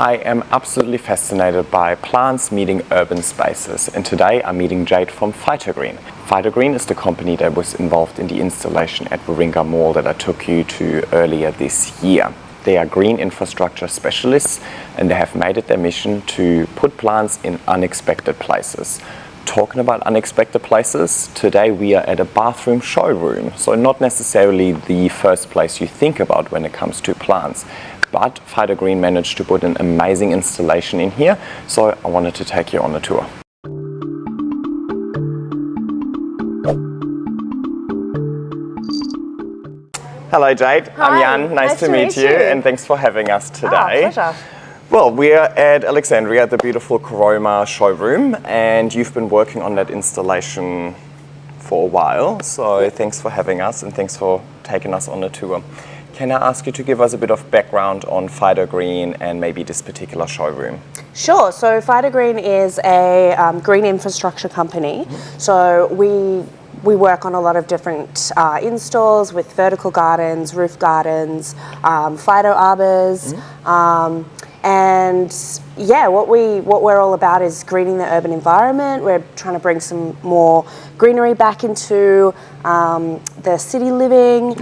I am absolutely fascinated by plants meeting urban spaces, and today I'm meeting Jade from Fytogreen. Fytogreen is the company that was involved in the installation at Warringah Mall that I took you to earlier this year. They are green infrastructure specialists, and they have made it their mission to put plants in unexpected places. Talking about unexpected places, today we are at a bathroom showroom, so not necessarily the first place you think about when it comes to plants. But Fytogreen managed to put an amazing installation in here, so I wanted to take you on a tour. Hello Jade, Hi. I'm Jan, nice to meet you, and thanks for having us today. Pleasure. Well, we're at Alexandria at the beautiful Coroma showroom, and you've been working on that installation for a while, so thanks for having us and thanks for taking us on a tour. Can I ask you to give us a bit of background on Fytogreen and maybe this particular showroom? Sure. So Fytogreen is a green infrastructure company. So we work on a lot of different installs with vertical gardens, roof gardens, phyto arbors, and yeah, what we're all about is greening the urban environment. We're trying to bring some more greenery back into the city living,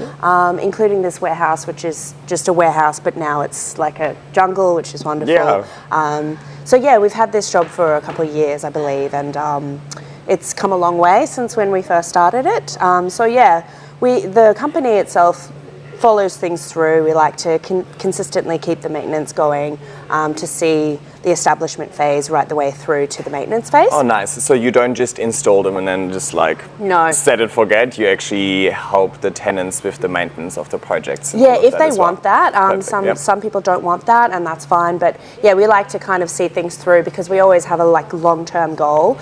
including this warehouse, which is just a warehouse, but now it's like a jungle, which is wonderful. Yeah. So yeah, we've had this job for a couple of years, I believe, and it's come a long way since when we first started it. So yeah, the company itself follows things through. We like to consistently keep the maintenance going to see the establishment phase right the way through to the maintenance phase. Oh, nice. So you don't just install them and then just like set and forget. You actually help the tenants with the maintenance of the projects. Yeah, if they want that. Some people don't want that, and that's fine. But yeah, we like to kind of see things through because we always have a long-term goal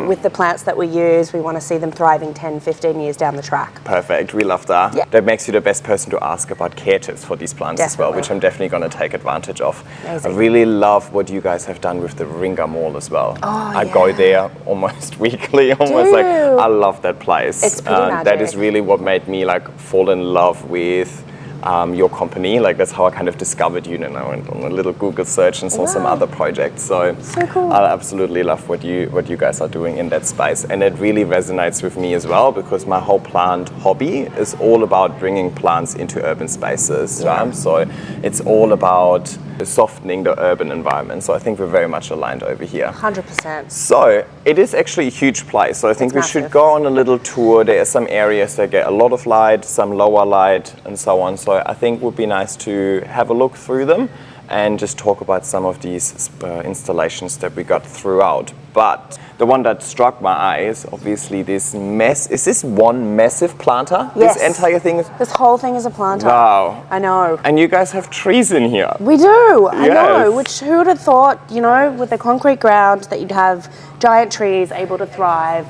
with the plants that we use. We want to see them thriving 10, 15 years down the track. Perfect. We love that. Yeah. That makes you the best person to ask about care tips for these plants as well, which I'm definitely going to take advantage of. Amazing. I really love what you guys have done with the Warringah Mall as well. I go there almost weekly, I love that place. It's pretty magic. That is really what made me fall in love with your company. That's how I kind of discovered you, and I went on a little Google search and saw some other projects. So cool. I absolutely love what you guys are doing in that space, and it really resonates with me as well because my whole plant hobby is all about bringing plants into urban spaces. Right? So it's all about softening the urban environment. So I think we're very much aligned over here. 100%. So it is actually a huge place. So I think we should go on a little tour. There are some areas that get a lot of light, some lower light, and so on. So I think it would be nice to have a look through them and just talk about some of these installations that we got throughout. But the one that struck my eye is obviously this mess. Is this one massive planter? Yes. This entire thing is... This whole thing is a planter. Wow. I know. And you guys have trees in here. We do. I know. Which who would have thought, with the concrete ground, that you'd have giant trees able to thrive.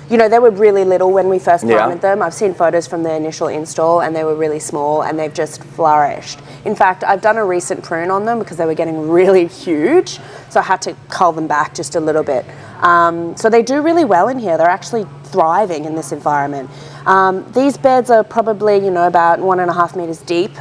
They were really little when we first planted them. I've seen photos from the initial install and they were really small and they've just flourished. In fact, I've done a recent prune on them because they were getting really huge. So I had to cull them back just a little bit. So they do really well in here. They're actually thriving in this environment. These beds are probably, about 1.5 meters deep.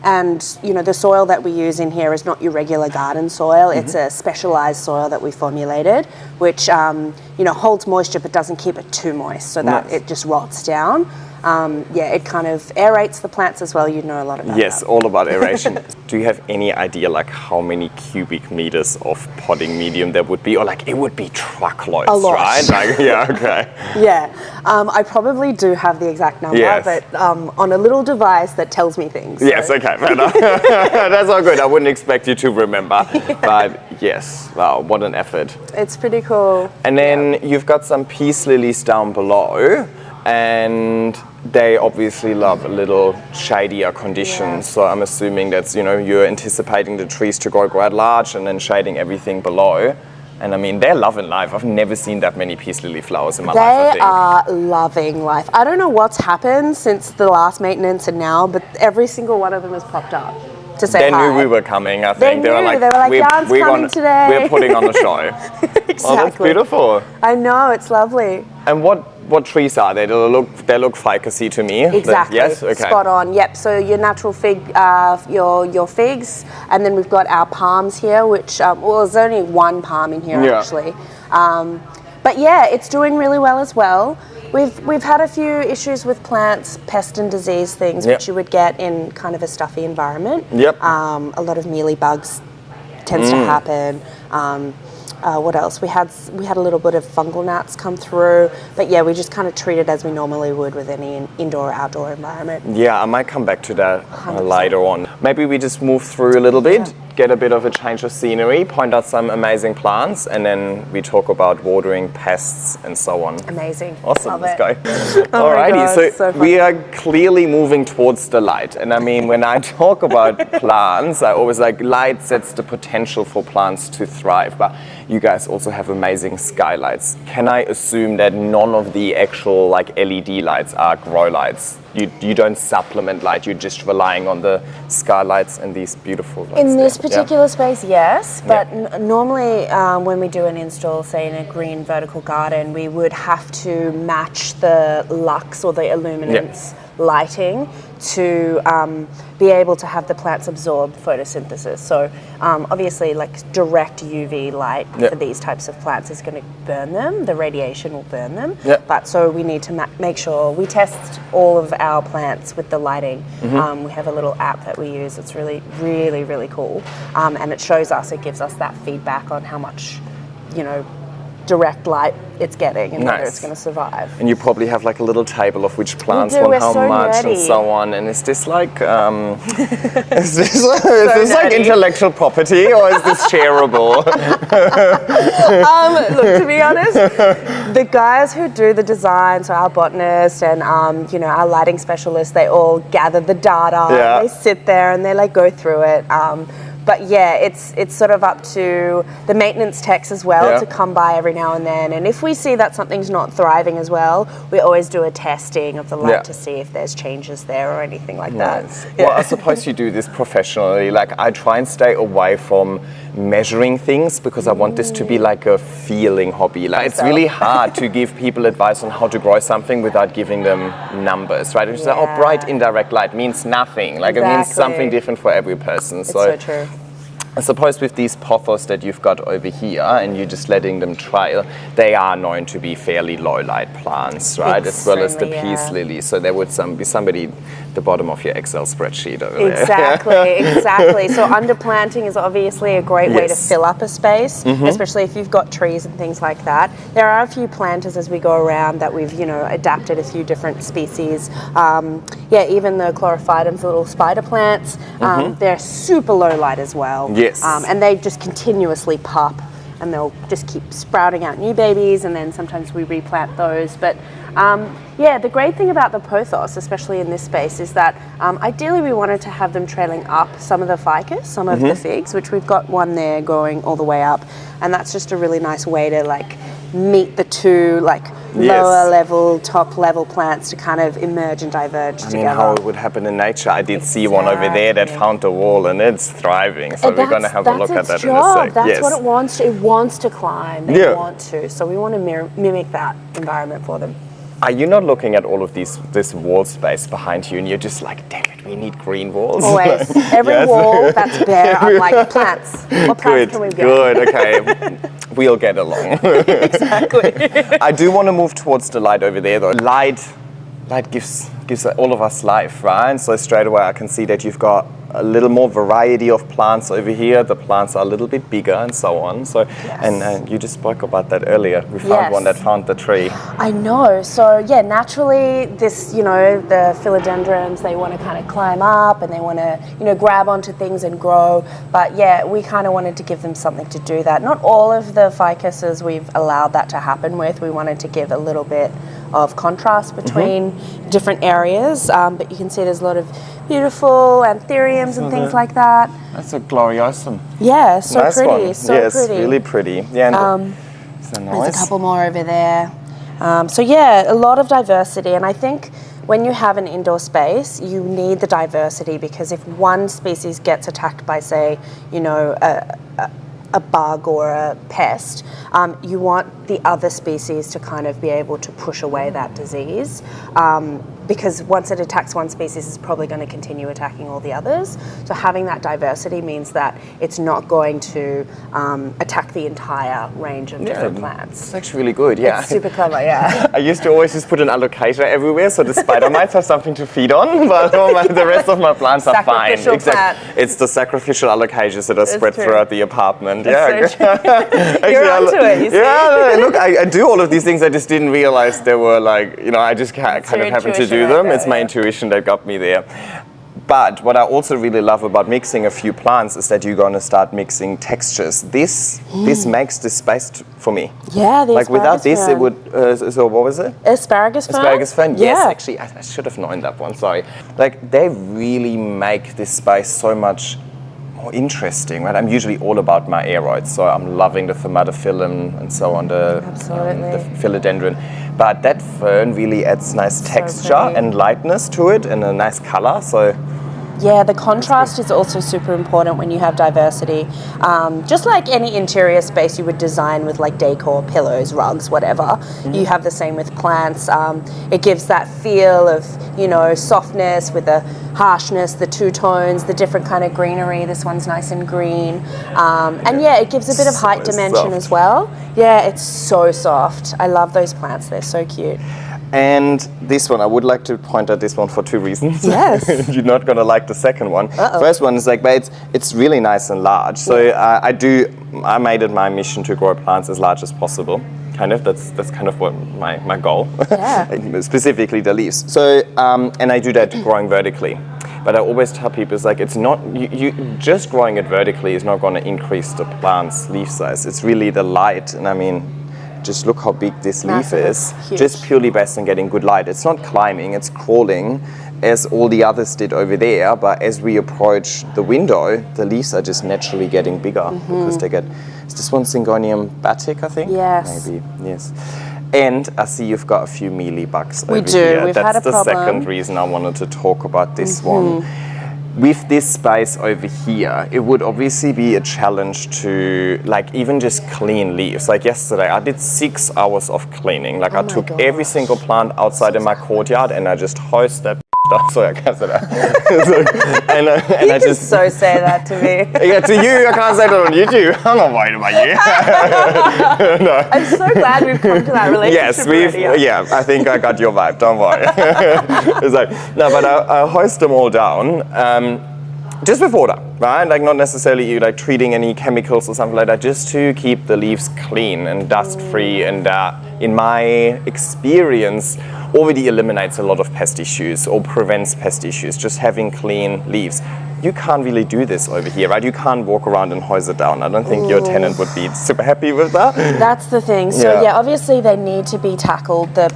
And, the soil that we use in here is not your regular garden soil. It's a specialized soil that we formulated, which, holds moisture but doesn't keep it too moist so that it just rots down. It kind of aerates the plants as well. You know a lot about that. Yes, all about aeration. Do you have any idea how many cubic meters of potting medium there would be? Or it would be truckloads, a lot. Right? Yeah, okay. Yeah, I probably do have the exact number, but on a little device that tells me things. So. Yes, okay, fair enough. That's all good. I wouldn't expect you to remember. But yes, wow, what an effort. It's pretty cool. And then you've got some peace lilies down below, and they obviously love a little shadier conditions. So I'm assuming that's, you're anticipating the trees to grow quite large and then shading everything below. And I mean, they're loving life. I've never seen that many peace lily flowers in my life, I think. They are loving life. I don't know what's happened since the last maintenance and now, but every single one of them has popped up to say hi. They knew we were coming, I think. They were like, Jan's coming today. We're putting on a show. Exactly. Oh, that's beautiful. I know, it's lovely. And what what trees are they? They look ficusy to me. Exactly. Yes. Okay. Spot on. Yep. So your natural fig, your figs, and then we've got our palms here, which there's only one palm in here actually. But yeah, it's doing really well as well. We've had a few issues with plants, pest and disease things, which you would get in kind of a stuffy environment. Yep. A lot of mealy bugs tends to happen. What else? We had a little bit of fungal gnats come through, but yeah, we just kind of treat it as we normally would with any indoor or outdoor environment. Yeah, I might come back to that later on. Maybe we just move through a little bit, get a bit of a change of scenery, point out some amazing plants, and then we talk about watering, pests, and so on. Amazing. Awesome, let's go. Oh Alrighty, so we are clearly moving towards the light. And I mean, when I talk about plants, I always light sets the potential for plants to thrive. But you guys also have amazing skylights. Can I assume that none of the actual LED lights are grow lights? You don't supplement light, you're just relying on the skylights and these beautiful lights. In this particular space, yes, but normally when we do an install, say in a green vertical garden, we would have to match the lux or the illuminance lighting to be able to have the plants absorb photosynthesis. So obviously direct UV light for these types of plants is going to burn them, the radiation will burn them, but so we need to make sure we test all of our plants with the lighting. We have a little app that we use, it's really, really, really cool, and it shows us, it gives us that feedback on how much, direct light it's getting and whether it's going to survive. And you probably have a little table of which plants want how much and so on. And is this is this intellectual property or is this shareable? Look, to be honest, the guys who do the design, so our botanists and our lighting specialists, they all gather the data. They sit there and they go through it. But yeah, it's sort of up to the maintenance techs as well to come by every now and then. And if we see that something's not thriving as well, we always do a testing of the light to see if there's changes there or anything like that. Well, I suppose you do this professionally. I try and stay away from measuring things because I want this to be a feeling hobby. It's really hard to give people advice on how to grow something without giving them numbers, right? It's bright indirect light means nothing. It means something different for every person. It's so true. I suppose with these pothos that you've got over here and you're just letting them trail, they are known to be fairly low light plants, right? As well as the peace lily. So there would be somebody at the bottom of your Excel spreadsheet over there. Exactly. So underplanting is obviously a great way to fill up a space, especially if you've got trees and things like that. There are a few planters as we go around that we've, adapted a few different species. Even the chlorophytums, the little spider plants, they're super low light as well. And they just continuously pop and they'll just keep sprouting out new babies, and then sometimes we replant those. But the great thing about the pothos, especially in this space, is that ideally we wanted to have them trailing up some of the ficus, some of the figs, which we've got one there going all the way up, and that's just a really nice way to meet the two lower level, top level plants to kind of emerge and diverge together. I mean, how it would happen in nature. I did see one over there that found a wall and it's thriving. So we're going to have a look at that in a sec. That's what it wants to. It wants to climb. They want to. So we want to mimic that environment for them. Are you not looking at all of this wall space behind you and you're just damn it, we need green walls? Always. Every wall that's bare, I'm like, plants. What plants can we get? Good, okay. We'll get along. Exactly. I do want to move towards the light over there though. Light gives all of us life, right? And so straight away I can see that you've got a little more variety of plants over here. The plants are a little bit bigger and so on. So, and you just spoke about that earlier. We found one that found the tree. I know. So naturally this, the philodendrons, they want to kind of climb up and they want to, grab onto things and grow. But we kind of wanted to give them something to do that. Not all of the ficuses we've allowed that to happen with. We wanted to give a little bit of contrast between different areas, but you can see there's a lot of beautiful anthuriums and things like that. That's a gloriosum. Yeah, so nice pretty, one. so yes, pretty. Really pretty. Yeah, and so nice. There's a couple more over there. A lot of diversity, and I think when you have an indoor space, you need the diversity because if one species gets attacked by, say, a a bug or a pest, you want the other species to kind of be able to push away that disease. Because once it attacks one species, it's probably going to continue attacking all the others. So having that diversity means that it's not going to attack the entire range of different plants. It's actually really good, yeah. It's super clever, yeah. I used to always just put an allocator everywhere so the spider mites have something to feed on, but the rest of my plants are fine. Exactly. It's the sacrificial allocators that are spread throughout the apartment. That's so true. You're onto it, you see. Yeah, look, I do all of these things. I just didn't realize they were like, I just kind of happened to do them. It's my intuition that got me there. But what I also really love about mixing a few plants is that you're going to start mixing textures. This makes this space for me. Yeah, like without this, it would. So what was it? Asparagus fern. Asparagus fern. Yes, actually, I should have known that one. Sorry. Like they really make this space so much more interesting, right? I'm usually all about my aeroids, so I'm loving the Thermatophyllum and so on, the philodendron. But that fern really adds nice texture and lightness to it and a nice color. So yeah, the contrast is also super important when you have diversity. Just like any interior space you would design with like decor, pillows, rugs, whatever, you have the same with plants. It gives that feel of, softness with the harshness, the two tones, the different kind of greenery. This one's nice and green. And yeah, it gives a bit of height dimension as well. Yeah, it's so soft. I love those plants. They're so cute. And this one, I would like to point out this one for two reasons. Yes. You're not going to like the second one. First one is but it's really nice and large. So I made it my mission to grow plants as large as possible. Kind of, that's kind of what my goal. Yeah. Specifically the leaves. So, and I do that growing vertically. But I always tell people, it's not, you just growing it vertically is not going to increase the plant's leaf size. It's really the light. And just look how big this leaf is, just purely based on getting good light. It's not climbing, it's crawling, as all the others did over there, but as we approach the window, the leaves are just naturally getting bigger because they get, is this one Syngonium batic, I think? Yes. Maybe, yes. And I see you've got a few mealy bugs over here. We do, we've had a problem. That's the second reason I wanted to talk about this one. With this space over here, it would obviously be a challenge to even just clean leaves. Like yesterday, I did 6 hours of cleaning. I took every single plant outside in my courtyard and I just hosed that Sorry, I can't say that. and I just so say that to me. Yeah, to you, I can't say that on YouTube. I'm not worried about you. No. I'm so glad we've come to that relationship. Yes, yeah, I think I got your vibe. Don't worry. It's no, but I hoist them all down. Just with water, right? Not necessarily treating any chemicals or something like that, just to keep the leaves clean and dust-free. And in my experience, already eliminates a lot of pest issues or prevents pest issues, just having clean leaves. You can't really do this over here, right? You can't walk around and hose it down. I don't think your tenant would be super happy with that. That's the thing. So yeah, obviously they need to be tackled. The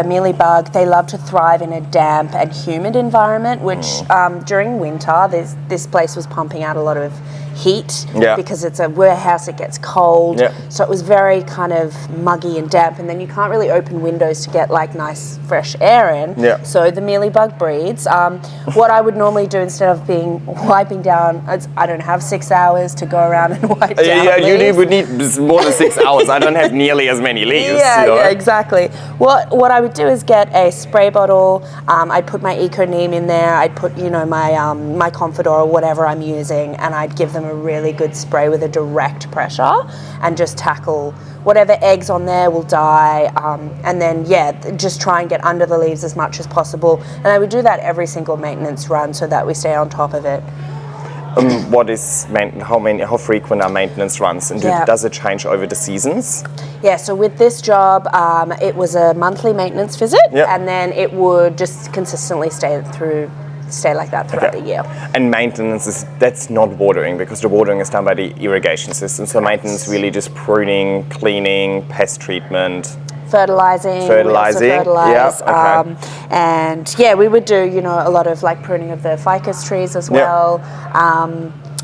mealybug, they love to thrive in a damp and humid environment, which during winter, this place was pumping out a lot of heat because it's a warehouse, it gets cold. So it was very kind of muggy and damp, and then you can't really open windows to get nice fresh air in. So the mealybug breeds. What I would normally do instead of wiping down, I don't have 6 hours to go around and wipe down leaves. You would need more than 6 hours. I don't have nearly as many leaves. Yeah, exactly. What I would do is get a spray bottle. I'd put my Eco Neem in there. I'd put my Confidor or whatever I'm using, and I'd give them a really good spray with a direct pressure, and just tackle whatever eggs on there will die, and then just try and get under the leaves as much as possible. And I would do that every single maintenance run so that we stay on top of it. How frequent are maintenance runs, and does it change over the seasons? Yeah, so with this job, it was a monthly maintenance visit, and then it would just consistently stay like that throughout the year. And maintenance that's not watering, because the watering is done by the irrigation system. So maintenance really just pruning, cleaning, pest treatment. Fertilizing. And we would do a lot of pruning of the ficus trees as well.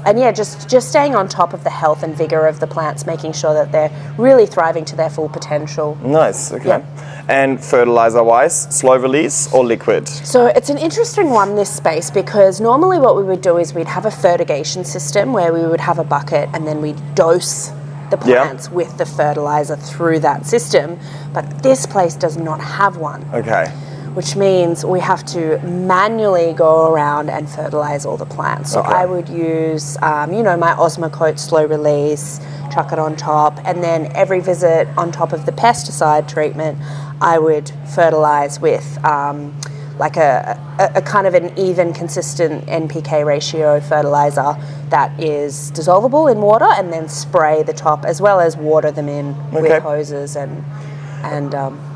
And yeah, just staying on top of the health and vigor of the plants, making sure that they're really thriving to their full potential. Nice, okay. Yeah. And fertilizer-wise, slow release or liquid? So it's an interesting one, this space, because normally what we would do is we'd have a fertigation system where we would have a bucket and then we'd dose the plants with the fertilizer through that system. But this place does not have one. Okay. Which means we have to manually go around and fertilize all the plants. So I would use, my Osmocote slow release, chuck it on top, and then every visit on top of the pesticide treatment, I would fertilize with like a kind of an even, consistent NPK ratio fertilizer that is dissolvable in water, and then spray the top as well as water them in with hoses and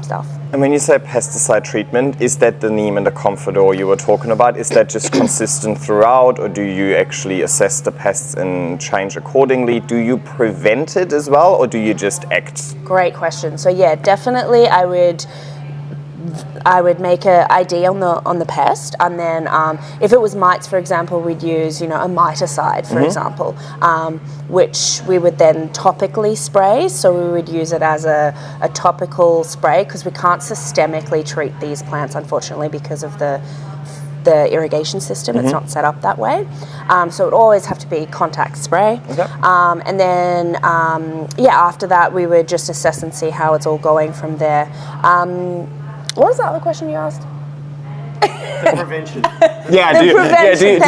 stuff. And when you say pesticide treatment, is that the neem and the comforter you were talking about? Is that just consistent throughout, or do you actually assess the pests and change accordingly? Do you prevent it as well, or do you just act? Great question. So yeah, definitely I would make a ID on the pest, and then if it was mites, for example, we'd use a miticide, for example, which we would then topically spray. So we would use it as a topical spray, because we can't systemically treat these plants, unfortunately, because of the irrigation system. It's not set up that way. So it would always have to be contact spray. And then, after that, we would just assess and see how it's all going from there. What was the other question you asked? Prevention. Do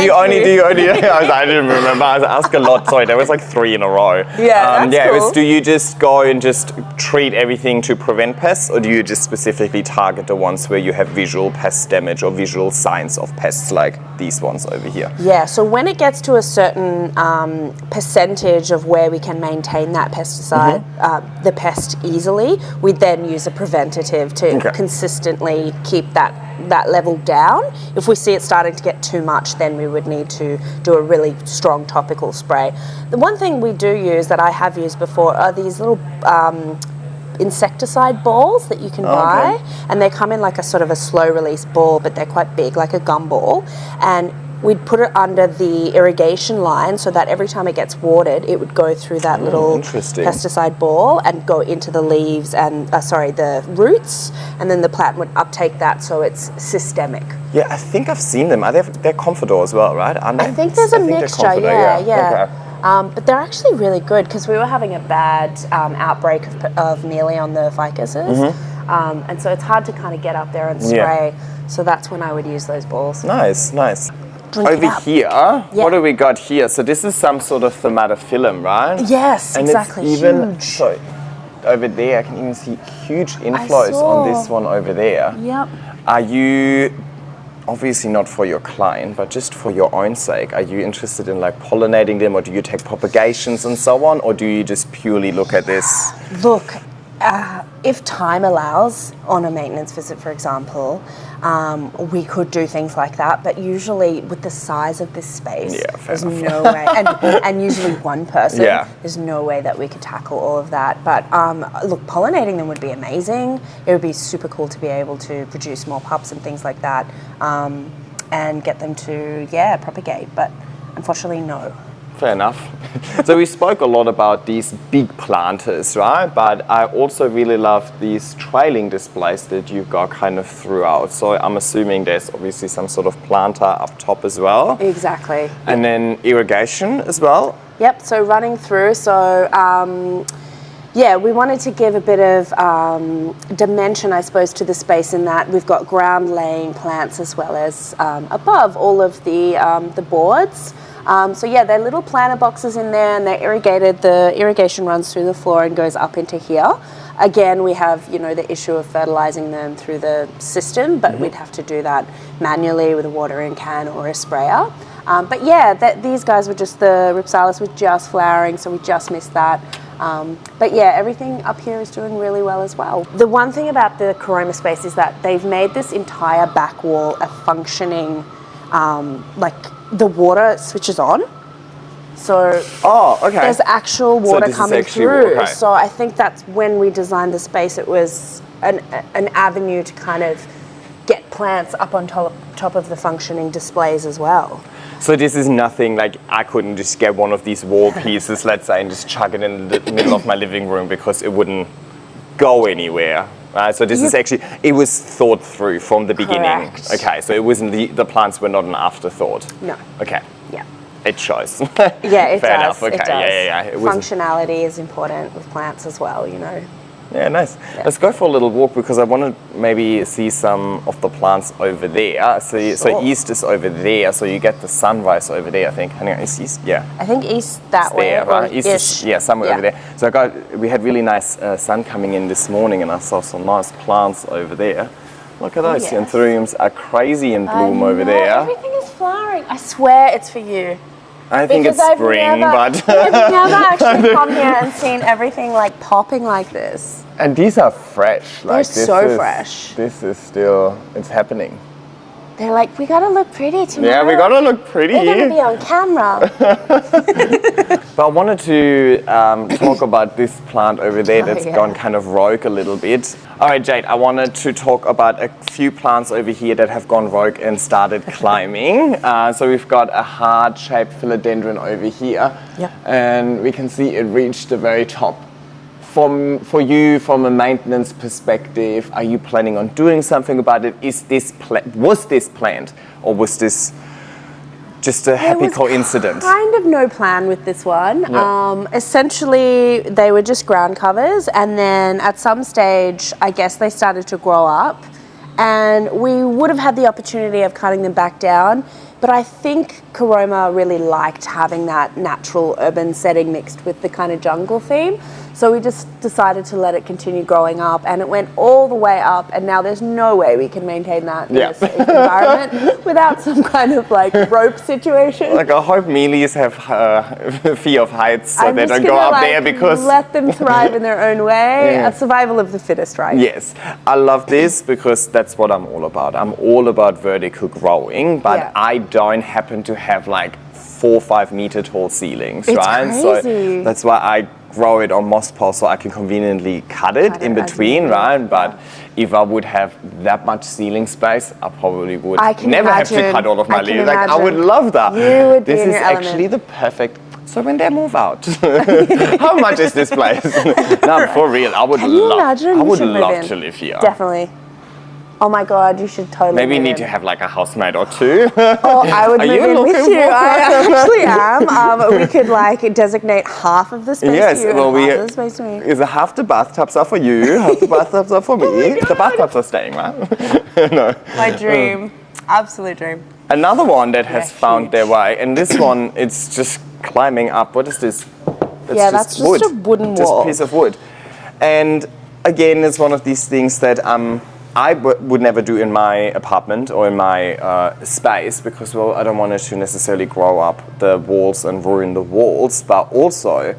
you only? I didn't remember. I asked a lot. Sorry, there was like 3 in a row. Cool. Do you just go and just treat everything to prevent pests, or do you just specifically target the ones where you have visual pest damage or visual signs of pests, like these ones over here? Yeah. So when it gets to a certain percentage of where we can maintain that pesticide, the pest easily, we then use a preventative to consistently keep that level down. If we see it starting to get too much, then we would need to do a really strong topical spray. The one thing we do use that I have used before are these little insecticide balls that you can buy, and they come in like a sort of a slow release ball, but they're quite big, like a gumball, and we'd put it under the irrigation line so that every time it gets watered, it would go through that little pesticide ball and go into the leaves and, the roots, and then the plant would uptake that, so it's systemic. Yeah, I think I've seen them. They're comforter as well, right? Aren't they? I think there's a mixture, but they're actually really good, because we were having a bad outbreak of mealy on the ficuses, and so it's hard to kind of get up there and spray, so that's when I would use those balls. Nice. Over here, what do we got here? So this is some sort of thimatophyllum, right? Yes, and exactly. It's even, huge. So over there, I can even see huge inflows on this one over there. Yep. Are you, obviously not for your client, but just for your own sake, are you interested in like pollinating them, or do you take propagations and so on, or do you just purely look at this? Look, if time allows on a maintenance visit, for example, we could do things like that, but usually with the size of this space, there's no way, and usually one person, there's no way that we could tackle all of that. But look, pollinating them would be amazing. It would be super cool to be able to produce more pups and things like that, and get them to, propagate, but unfortunately, no. Fair enough. So we spoke a lot about these big planters, right? But I also really love these trailing displays that you've got kind of throughout. So I'm assuming there's obviously some sort of planter up top as well. Exactly. And then irrigation as well. Yep, so running through. So we wanted to give a bit of dimension, I suppose, to the space, in that we've got ground laying plants as well as above all of the boards. They're little planter boxes in there, and they're irrigated. The irrigation runs through the floor and goes up into here. Again, we have, the issue of fertilizing them through the system, but we'd have to do that manually with a watering can or a sprayer. These guys were just, the Ripsalis was just flowering, so we just missed that. Everything up here is doing really well as well. The one thing about the Coroma space is that they've made this entire back wall a functioning, the water switches on. So there's actual water coming through. Okay. So I think that's when we designed the space, it was an avenue to kind of get plants up on top of the functioning displays as well. So this is nothing like I couldn't just get one of these wall pieces, let's say, and just chuck it in the middle of my living room because it wouldn't go anywhere. Right? So this is actually, it was thought through from the beginning. Correct. Okay, so it wasn't the plants were not an afterthought. No. Okay. Yeah. It shows. Yeah, it Fair does. enough. Okay. It does. Yeah. It wasn't. Functionality is important with plants as well, you know. Yeah, nice. Yeah. Let's go for a little walk because I want to maybe see some of the plants over there. So east is over there, so you get the sunrise over there, I think. Hang on, is east? Yeah. I think east that way. There, right? East is, somewhere over there. So we had really nice sun coming in this morning and I saw some nice plants over there. Look at those. Yes. Anthuriums are crazy in bloom over there. Everything is flowering. I swear it's for you. I think it's spring, but... I've never actually come here and seen everything like popping like this. And these are fresh. They're so fresh. This is still, it's happening. They're like, we gotta look pretty tomorrow. Yeah, we gotta look pretty. They're gonna be on camera. But I wanted to talk about this plant over there that's gone kind of rogue a little bit. All right, Jade, I wanted to talk about a few plants over here that have gone rogue and started climbing. So we've got a heart-shaped philodendron over here. Yep. And we can see it reached the very top. For you, from a maintenance perspective, are you planning on doing something about it? Was this planned, or was this just a happy coincidence? Kind of no plan with this one. Yeah. Essentially, they were just ground covers, and then at some stage, I guess they started to grow up, and we would have had the opportunity of cutting them back down. But I think Caroma really liked having that natural urban setting mixed with the kind of jungle theme. So we just decided to let it continue growing up, and it went all the way up, and now there's no way we can maintain that in this environment without some kind of like rope situation. Like I hope mealies have fear of heights so they don't go up there because... let them thrive in their own way. Yeah. Survival of the fittest, right? Yes. I love this because that's what I'm all about. I'm all about vertical growing, but I don't happen to have like 4 or 5 meter tall ceilings, right? Crazy. So that's why I grow it on moss pole so I can conveniently cut it in between, right? But if I would have that much ceiling space, I probably would never have to cut all of my leaves. Like, I would love that. You would be this in is your actually the perfect. So when they move out, how much is this place? No, for real, I would love to live here. Definitely. Oh my God, you should totally. Maybe need to have like a housemate or two. Oh, I would move in with you. I actually am. We could like designate half of the space to you and half of the space to me. Is half the bathtubs are for you, half the bathtubs are for me. The bathtubs are staying, right? No. My dream, absolute dream. Another one that has found their way, and this one, it's just climbing up. What is this? That's just wood. A wooden wall. Just a piece of wood. And again, it's one of these things that I would never do in my apartment or in my space because, well, I don't want it to necessarily grow up the walls and ruin the walls. But also,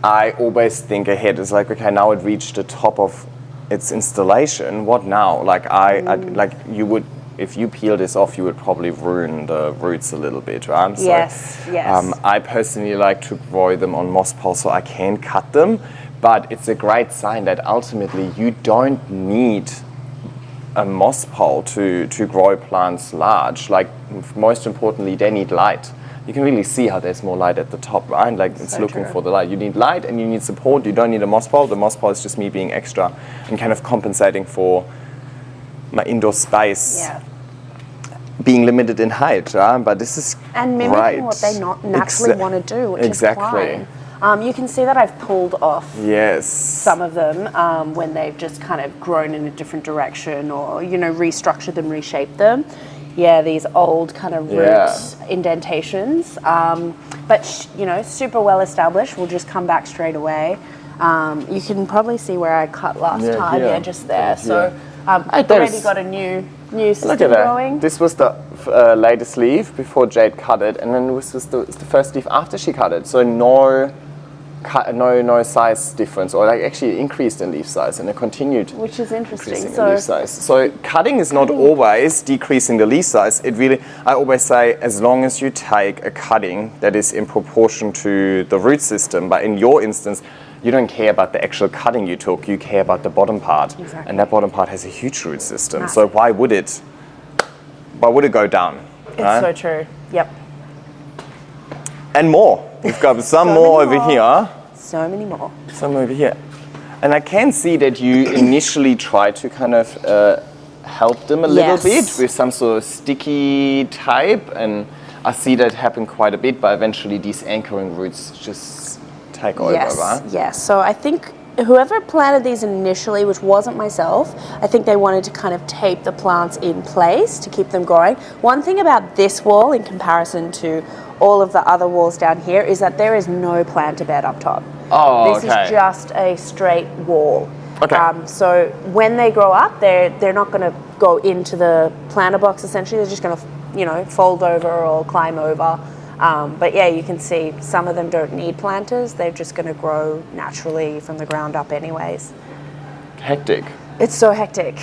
I always think ahead. It's like, okay, now it reached the top of its installation. What now? Like like you would, if you peel this off, you would probably ruin the roots a little bit, right? So, yes. I personally like to grow them on moss pole so I can cut them. But it's a great sign that ultimately you don't need a moss pole to grow plants large. Like, most importantly, they need light. You can really see how there's more light at the top, right? Like, it's looking for the light. You need light and you need support. You don't need a moss pole. The moss pole is just me being extra and kind of compensating for my indoor space being limited in height, right? But this is and mimicking what they not naturally want to do, which is climb. You can see that I've pulled off some of them when they've just kind of grown in a different direction or, you know, restructured them, reshaped them. Yeah, these old kind of root indentations. But, you know, super well established. We'll just come back straight away. You can probably see where I cut last time. Just there. So I've already got a new system going. This was the latest leaf before Jade cut it, and then this was the first leaf after she cut it. So no size difference, or like actually increased in leaf size, and it continued. Which is interesting. In leaf size. So cutting is not always decreasing the leaf size. It really, I always say, as long as you take a cutting that is in proportion to the root system, but in your instance, you don't care about the actual cutting you took, you care about the bottom part. Exactly. And that bottom part has a huge root system. So why would it go down? It's so true. Yep. And more. We've got some So more many over more. here. So many more. Some over here. And I can see that you initially tried to kind of help them a little bit with some sort of sticky type, and I see that happen quite a bit, but eventually these anchoring roots just take over, right? Yes. So I think whoever planted these initially, which wasn't myself, I think they wanted to kind of tape the plants in place to keep them growing. One thing about this wall in comparison to all of the other walls down here is that there is no planter bed up top. Oh, This is just a straight wall. Okay. So when they grow up, they're not going to go into the planter box. Essentially, they're just going to, fold over or climb over. But yeah, you can see some of them don't need planters. They're just going to grow naturally from the ground up, anyways. Hectic. It's so hectic.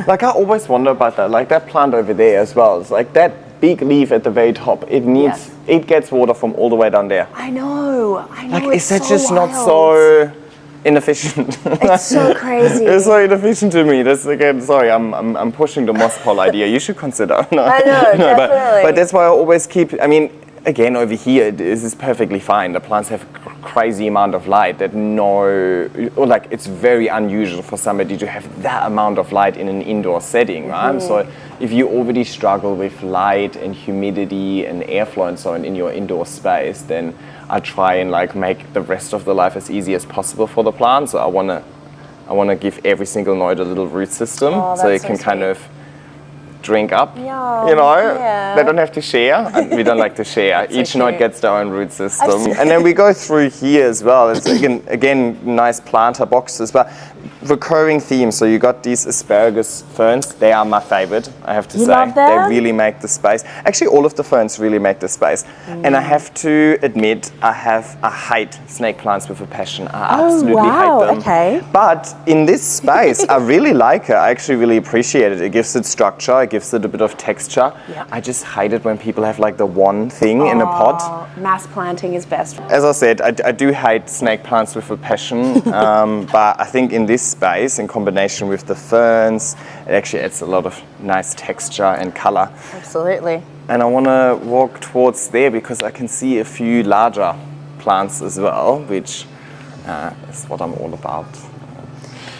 Like I always wonder about that. Like that plant over there as well. It's like that big leaf at the very top. It needs. It gets water from all the way down there. I know. Like, It's is that so just wild. not so inefficient? It's so crazy. It's so inefficient to me. That's again. Sorry, I'm pushing the moss pole idea. You should consider. No, I know, definitely. But that's why I always keep. I mean, again, over here, this is perfectly fine. The plants have crazy amount of light that it's very unusual for somebody to have that amount of light in an indoor setting, right? So if you already struggle with light and humidity and airflow and so on in your indoor space, then I try and make the rest of the life as easy as possible for the plants. So I wanna give every single node a little root system, so it can kind of drink up, They don't have to share. We don't like to share. Each node gets their own root system. And then we go through here as well. It's again nice planter boxes, but recurring theme. So you got these asparagus ferns. They are my favorite, I have to say. Love them? They really make the space. Actually, all of the ferns really make the space. And I have to admit, I hate snake plants with a passion. I absolutely hate them. Okay. But in this space, I really like it. I actually really appreciate it. It gives it structure. It gives it a bit of texture. Yeah. I just hate it when people have the one thing in a pot. Mass planting is best. As I said, I do hate snake plants with a passion, but I think in this space, in combination with the ferns, it actually adds a lot of nice texture and color. Absolutely. And I want to walk towards there because I can see a few larger plants as well, which is what I'm all about.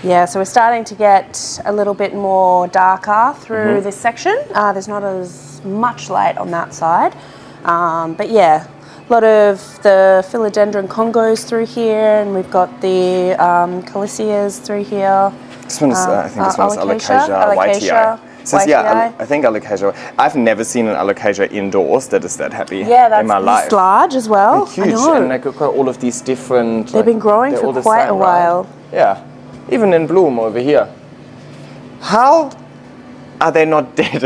Yeah, so we're starting to get a little bit more darker through this section. There's not as much light on that side. But yeah, a lot of the philodendron congos through here, and we've got the calicias through here. This one's, I think this one's Alocasia whitei. I think Alocasia. I've never seen an Alocasia indoors that is that happy in my life. That's large as well. They're huge, and they've got all of these different. They've been growing for quite a while. Right? Yeah, even in bloom over here. How are they not dead?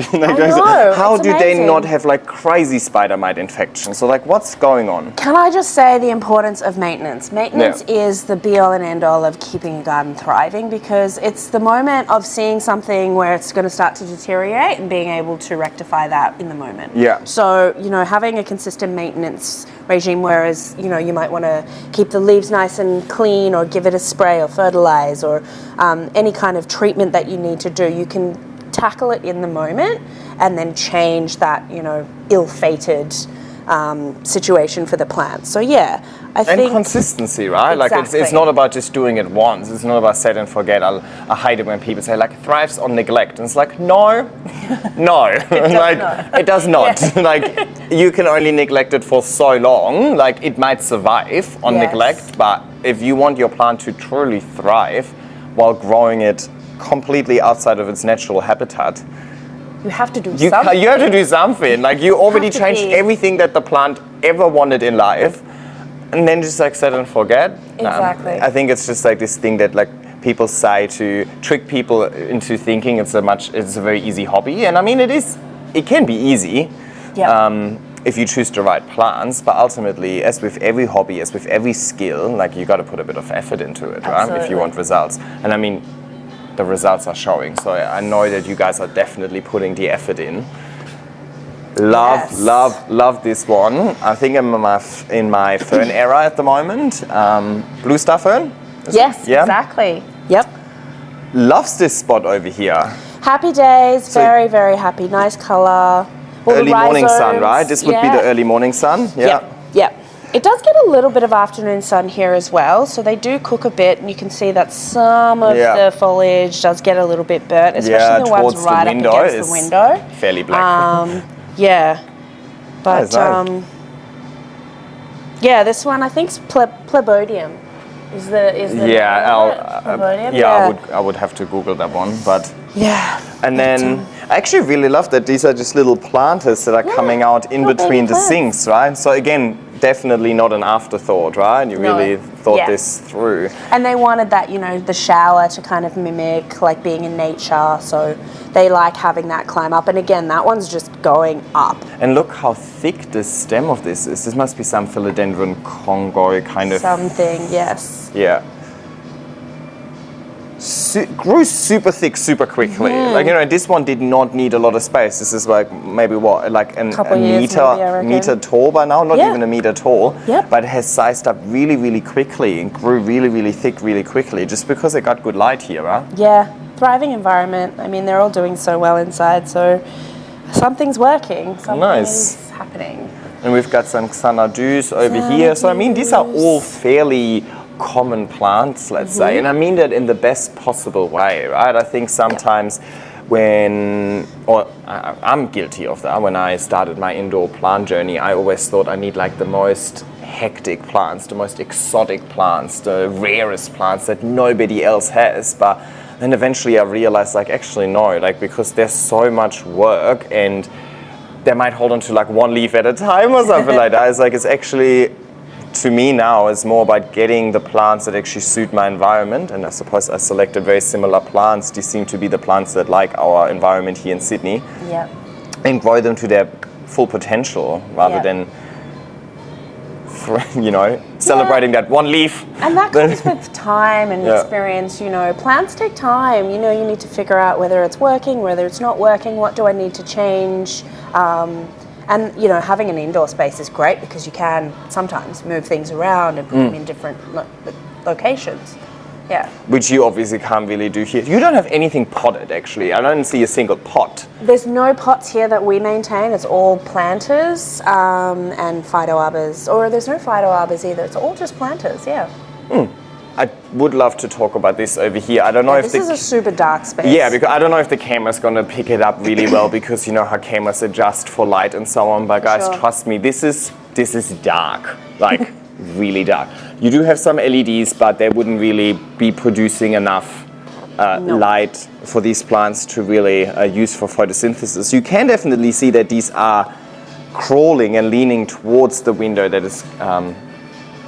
How do they not have crazy spider mite infections? So what's going on? Can I just say the importance of maintenance? Maintenance is the be all and end all of keeping a garden thriving, because it's the moment of seeing something where it's going to start to deteriorate and being able to rectify that in the moment. Yeah. So, having a consistent maintenance regime, whereas, you might want to keep the leaves nice and clean, or give it a spray or fertilize, or any kind of treatment that you need to do, you can tackle it in the moment and then change that, ill-fated situation for the plants. So yeah, I think consistency, right? Exactly. It's not about just doing it once. It's not about set and forget. I hate it when people say thrives on neglect, and it's no, it does not. Yeah. You can only neglect it for so long. It might survive on neglect, but if you want your plant to truly thrive while growing it completely outside of its natural habitat, you have to do something. You have to do something. You already changed everything that the plant ever wanted in life, and then just set and forget. Exactly. I think it's just this thing that people say to trick people into thinking it's a very easy hobby, and I mean it can be easy. Yeah. If you choose the right plants, but ultimately, as with every hobby, as with every skill, you got to put a bit of effort into it, right? If you want results. And I mean, the results are showing. So I know that you guys are definitely putting the effort in. Love this one. I think I'm in my fern era at the moment. Blue star fern? Yes, exactly. Yep. Loves this spot over here. Happy days, very, very happy. Nice color. Well, early morning sun, right? This would be the early morning sun. Yeah. It does get a little bit of afternoon sun here as well, so they do cook a bit, and you can see that some of the foliage does get a little bit burnt, especially the ones right up against the window. Fairly black. But this one I think is plebodium. Is the I would have to Google that one, but and then I actually really love that these are just little planters that are coming out in between the sinks, right? So again, definitely not an afterthought, right? You really thought this through. And they wanted that, the shower to kind of mimic like being in nature, so they like having that climb up. And again, that one's just going up. And look how thick the stem of this is. This must be some philodendron Congo kind of something, yes. Yeah. Grew super thick super quickly. This one did not need a lot of space. This is like maybe a meter tall by now, not even a meter tall, but it has sized up really, really quickly and grew really, really thick really quickly just because it got good light here, right? Yeah, thriving environment. I mean, they're all doing so well inside, so something's working, something is happening. And we've got some Xanadus over here. So I mean, these are all fairly common plants, let's say, and I mean that in the best possible way, right? I think sometimes I'm guilty of that. When I started my indoor plant journey, I always thought I need like the most hectic plants, the most exotic plants, the rarest plants that nobody else has. But then eventually I realized actually no, because there's so much work and they might hold on to like one leaf at a time or something like that. It's actually, to me now, it's more about getting the plants that actually suit my environment, and I suppose I selected very similar plants. These seem to be the plants that like our environment here in Sydney, and grow them to their full potential rather than celebrating that one leaf. And that comes with time and experience. Plants take time. You need to figure out whether it's working, whether it's not working, what do I need to change. And, having an indoor space is great because you can sometimes move things around and put them in different locations. Yeah. Which you obviously can't really do here. You don't have anything potted, actually. I don't see a single pot. There's no pots here that we maintain. It's all planters and phytoarbors. Or there's no phytoarbors either. It's all just planters, I would love to talk about this over here. I don't know if this is a super dark space. Yeah, because I don't know if the camera's going to pick it up really well because you know how cameras adjust for light and so on. But guys, trust me, this is dark, like really dark. You do have some LEDs, but they wouldn't really be producing enough light for these plants to really use for photosynthesis. You can definitely see that these are crawling and leaning towards the window that is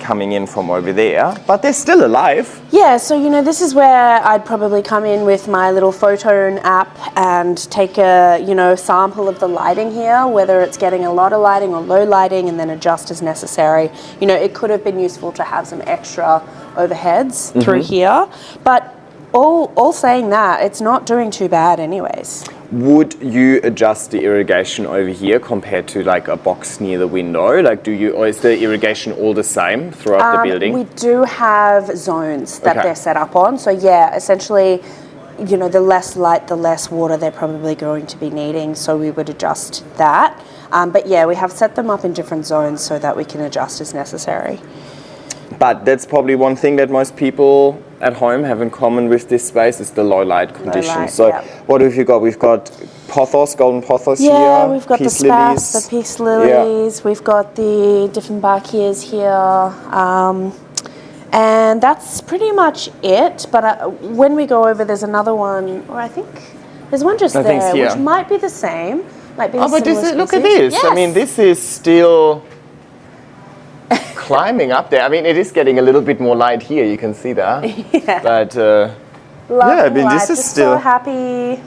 coming in from over there, but they're still alive. Yeah, so this is where I'd probably come in with my little Photone app and take a sample of the lighting here, whether it's getting a lot of lighting or low lighting, and then adjust as necessary. It could have been useful to have some extra overheads through here, but all saying that, it's not doing too bad anyways. Would you adjust the irrigation over here compared to like a box near the window? Like or is the irrigation all the same throughout the building? We do have zones that they're set up on. So yeah, essentially, the less light, the less water they're probably going to be needing. So we would adjust that. But yeah, we have set them up in different zones so that we can adjust as necessary. But that's probably one thing that most people at home have in common with this space is the low light conditions. What have you got? We've got pothos, golden pothos here. Yeah, we've got the spats, the peace lilies. We've got the Dieffenbachias here. And that's pretty much it. But when we go over, there's another one, or I think there's one just there, which might be the same. Might be the but look at this. Yes. I mean, this is still climbing up there. I mean, it is getting a little bit more light here. You can see that. But I mean, this is still so happy.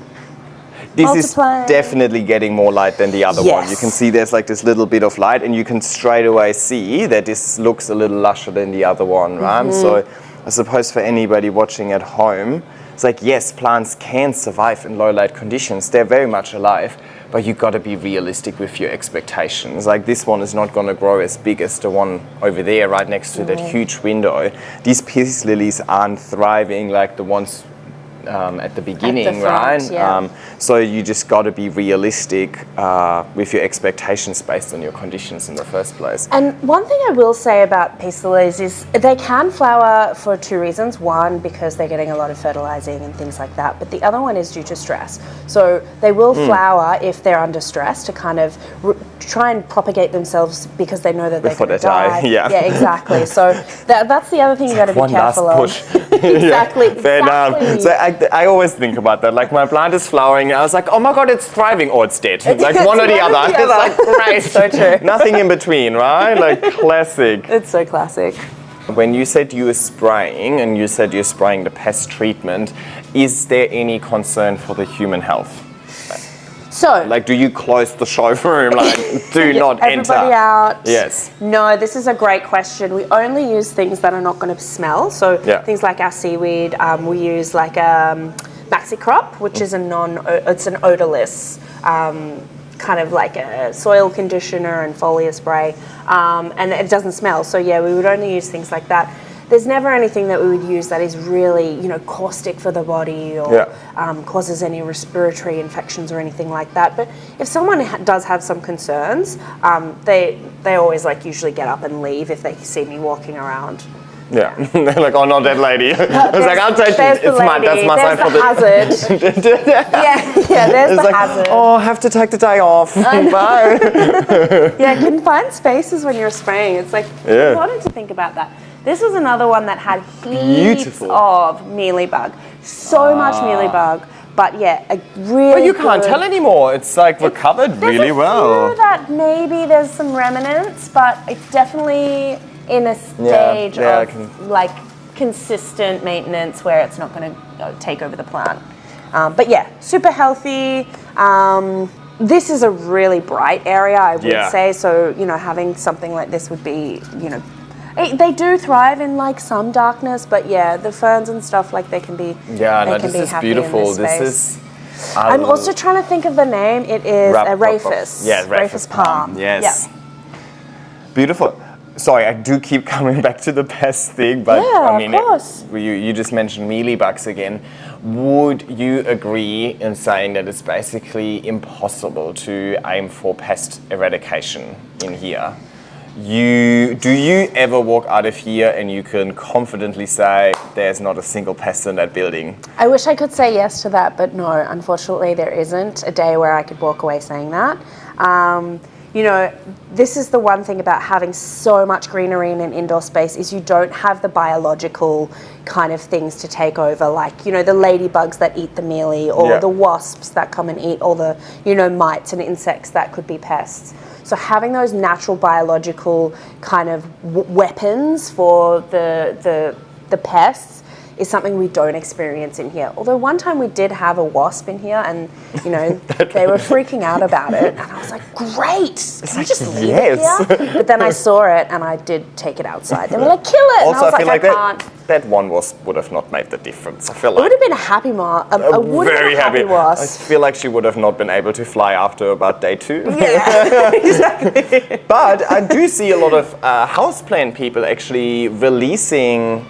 This is definitely getting more light than the other one. You can see there's like this little bit of light, and you can straight away see that this looks a little lusher than the other one, right? So I suppose for anybody watching at home, it's like, yes, plants can survive in low light conditions. They're very much alive, but you've got to be realistic with your expectations. Like this one is not going to grow as big as the one over there right next to that huge window. These peace lilies aren't thriving like the ones at the beginning, At the front, right? yeah. So you just got to be realistic with your expectations based on your conditions in the first place. And one thing I will say about peace lilies is they can flower for two reasons. One, because they're getting a lot of fertilizing and things like that, but the other one is due to stress. So they will flower if they're under stress to kind of try and propagate themselves because they know that they're going to die. Yeah, exactly. So that's the other thing you got to be careful of. Exactly. Fair enough. So I always think about that. Like my plant is flowering, I was like, oh my god, it's thriving, or it's dead. Like one or the other. It's like great. So true. Nothing in between, right? Like classic. It's so classic. When you said you were spraying, and you said you're spraying the pest treatment, is there any concern for the human health? So, like, do you close the showroom? Like, do not enter. Everybody out. Yes. No, this is a great question. We only use things that are not going to smell. So things like our seaweed, we use like Maxi Crop, which is it's an odorless, kind of like a soil conditioner and foliar spray, and it doesn't smell. So yeah, we would only use things like that. There's never anything that we would use that is really, caustic for the body or causes any respiratory infections or anything like that. But if someone does have some concerns, they always usually get up and leave if they see me walking around. Yeah, they're like, oh, not that lady. I was like, I'll take it. It's mine. That's my sign for the hazard. There's the hazard. Oh, I have to take the day off. Bye. Yeah, you can find spaces when you're spraying. It's important to think about that. This was another one that had heaps of mealybug. So much mealybug. But yeah, a really But you can't tell anymore. It's recovered really well. There's a few that maybe there's some remnants, but it's definitely in a stage of consistent maintenance where it's not going to take over the plant. But yeah, super healthy. This is a really bright area, I would say. So, having something like this would be, they do thrive in some darkness, but yeah, the ferns and stuff they can be. Yeah, no, this is beautiful. This is. I'm also trying to think of the name. It is a Rhaphis. Yeah, Rhaphis palm. Yes. Yeah. Beautiful. Sorry, I do keep coming back to the pest thing, but of course. You just mentioned mealybugs again. Would you agree in saying that it's basically impossible to aim for pest eradication in here? Do you ever walk out of here and you can confidently say there's not a single pest in that building? I wish I could say yes to that, but no, unfortunately there isn't a day where I could walk away saying that. This is the one thing about having so much greenery in an indoor space is you don't have the biological kind of things to take over, the ladybugs that eat the mealy or the wasps that come and eat all the, mites and insects that could be pests. So having those natural biological kind of weapons for the pests is something we don't experience in here. Although one time we did have a wasp in here and, they were freaking out about it. And I was like, great, can we just leave it here? But then I saw it and I did take it outside. They were like, kill it! Also, and I was I feel that one wasp would have not made the difference. I feel it would have been a happy very happy wasp. I feel like she would have not been able to fly after about day 2. Yeah, exactly. But I do see a lot of houseplant people actually releasing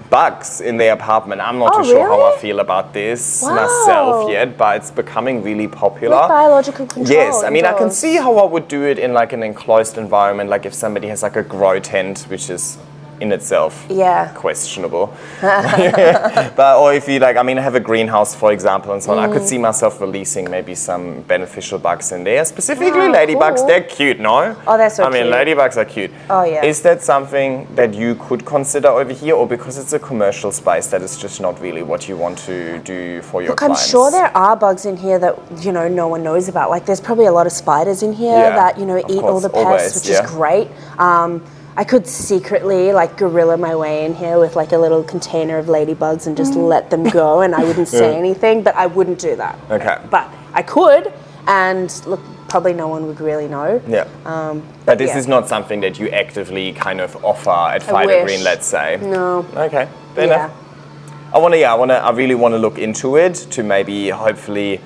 bugs in their apartment. I'm not too sure how I feel about this myself yet, but it's becoming really popular. With biological control. Yes, I mean, I can see how I would do it in an enclosed environment, like if somebody has a grow tent, which is in itself questionable. But or if you I have a greenhouse, for example, and so on, I could see myself releasing maybe some beneficial bugs in there. Specifically ladybugs, cool. they're cute, no? Oh, they're so cute. Ladybugs are cute. Oh, yeah. Is that something that you could consider over here, or because it's a commercial space, that is just not really what you want to do for your clients? I'm sure there are bugs in here that, no one knows about. There's probably a lot of spiders in here that, eat all the pests, which is great. I could secretly guerrilla my way in here with a little container of ladybugs and just let them go, and I wouldn't say anything, but I wouldn't do that. Okay. But I could, and look, probably no one would really know. Yeah. But this is not something that you actively kind of offer at Fytogreen, let's say. No. Okay. Fair enough. I really want to look into it to maybe hopefully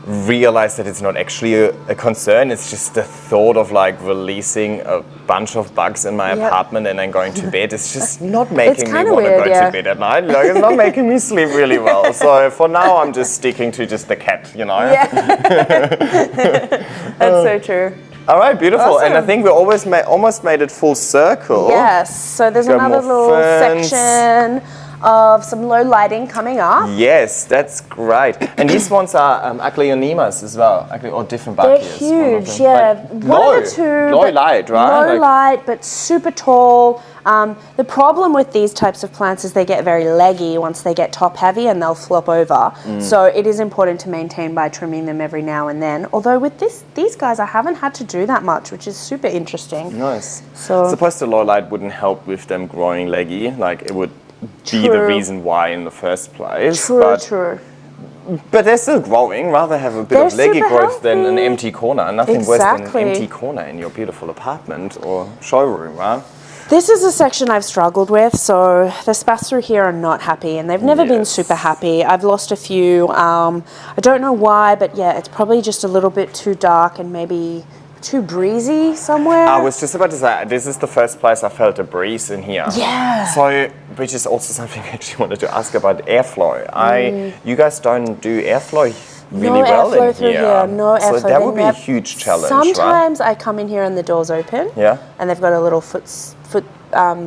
realize that it's not actually a concern. It's just the thought of like releasing a bunch of bugs in my apartment and then going to bed. It's just not making me want to go to bed at night. Like, it's not making me sleep really well. So for now, I'm just sticking to just the cat, you know? Yeah. That's so true. All right, beautiful. Awesome. And I think we almost made it full circle. Yes. So there's another little section of some low lighting coming up. Yes, that's great. And these ones are Aglaonemas as well, or different Bacchias. They're huge, yeah. One or two. Low light, right? Low light, but super tall. The problem with these types of plants is they get very leggy once they get top heavy and they'll flop over. So it is important to maintain by trimming them every now and then. Although with these guys, I haven't had to do that much, which is super interesting. Nice. So I suppose the low light wouldn't help with them growing leggy. Like it would be the reason why in the first place. True. But they're still growing. Rather have a bit of leggy growth than an empty corner. Nothing worse than an empty corner in your beautiful apartment or showroom, right? This is a section I've struggled with, so the spatula here are not happy, and they've never been super happy. I've lost a few. I don't know why, but yeah, it's probably just a little bit too dark and maybe too breezy somewhere. I was just about to say, this is the first place I felt a breeze in here. Yeah. So, which is also something I actually wanted to ask about airflow. You guys don't do airflow really well in here. No airflow. So that would be a huge challenge, Sometimes I come in here and the door's open. Yeah. And they've got a little foot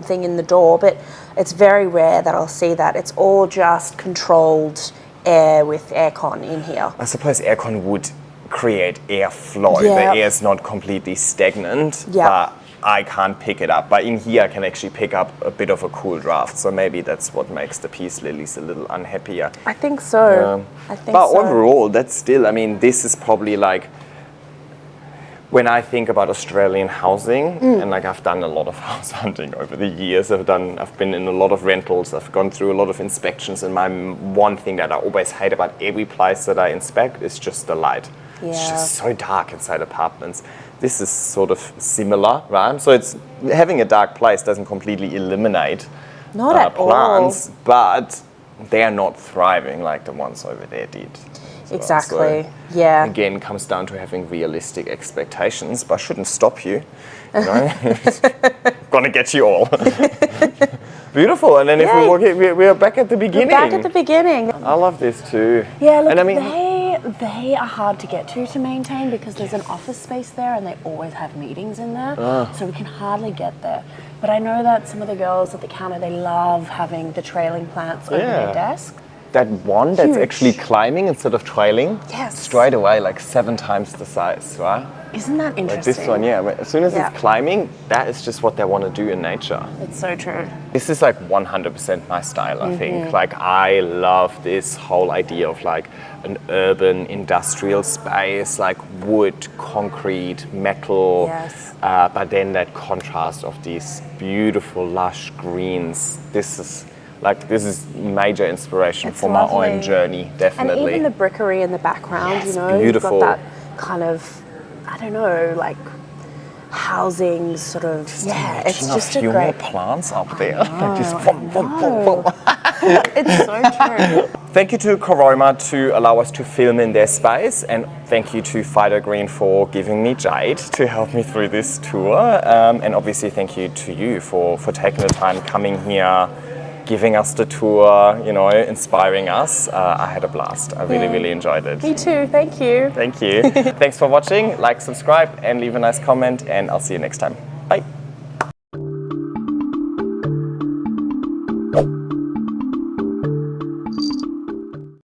thing in the door, but it's very rare that I'll see that. It's all just controlled air with aircon in here. I suppose aircon would create airflow. The air is not completely stagnant, but I can't pick it up. But in here I can actually pick up a bit of a cool draft. So maybe that's what makes the peace lilies a little unhappier. I think so. But overall, that's still, I mean, this is probably like, when I think about Australian housing, and like I've done a lot of house hunting over the years, I've been in a lot of rentals, I've gone through a lot of inspections, and my one thing that I always hate about every place that I inspect is just the light. Yeah. It's just so dark inside apartments. This is sort of similar, right? So it's having a dark place doesn't completely eliminate plants, but they are not thriving like the ones over there did. Exactly. So again, comes down to having realistic expectations, but shouldn't stop you. You know, gonna get you all. Beautiful. And then if we walk it, we're back at the beginning. We're back at the beginning. I love this too. Yeah, look, and I mean, they are hard to get to maintain because there's an office space there and they always have meetings in there, so we can hardly get there. But I know that some of the girls at the counter, they love having the trailing plants over their desk. That one that's actually climbing instead of trailing, straight away like 7 times the size, right? Isn't that interesting? Like this one, as soon as it's climbing, that is just what they want to do in nature. It's so true. This is like 100% my style, I think. Like I love this whole idea of like an urban industrial space, like wood, concrete, metal, but then that contrast of these beautiful lush greens. This is major inspiration for my own journey, definitely. And even the brickery in the background, you know, beautiful. You've got that kind of, I don't know, like housing sort of, it's just a great... more plants up there. It's so true. Thank you to Coroma to allow us to film in their space, and thank you to Fytogreen for giving me Jade to help me through this tour, and obviously thank you to you for taking the time coming here, giving us the tour, you know, inspiring us. I had a blast. I really enjoyed it. Me too. Thank you. Thank you. Thanks for watching. Like, subscribe, and leave a nice comment, and I'll see you next time. Bye.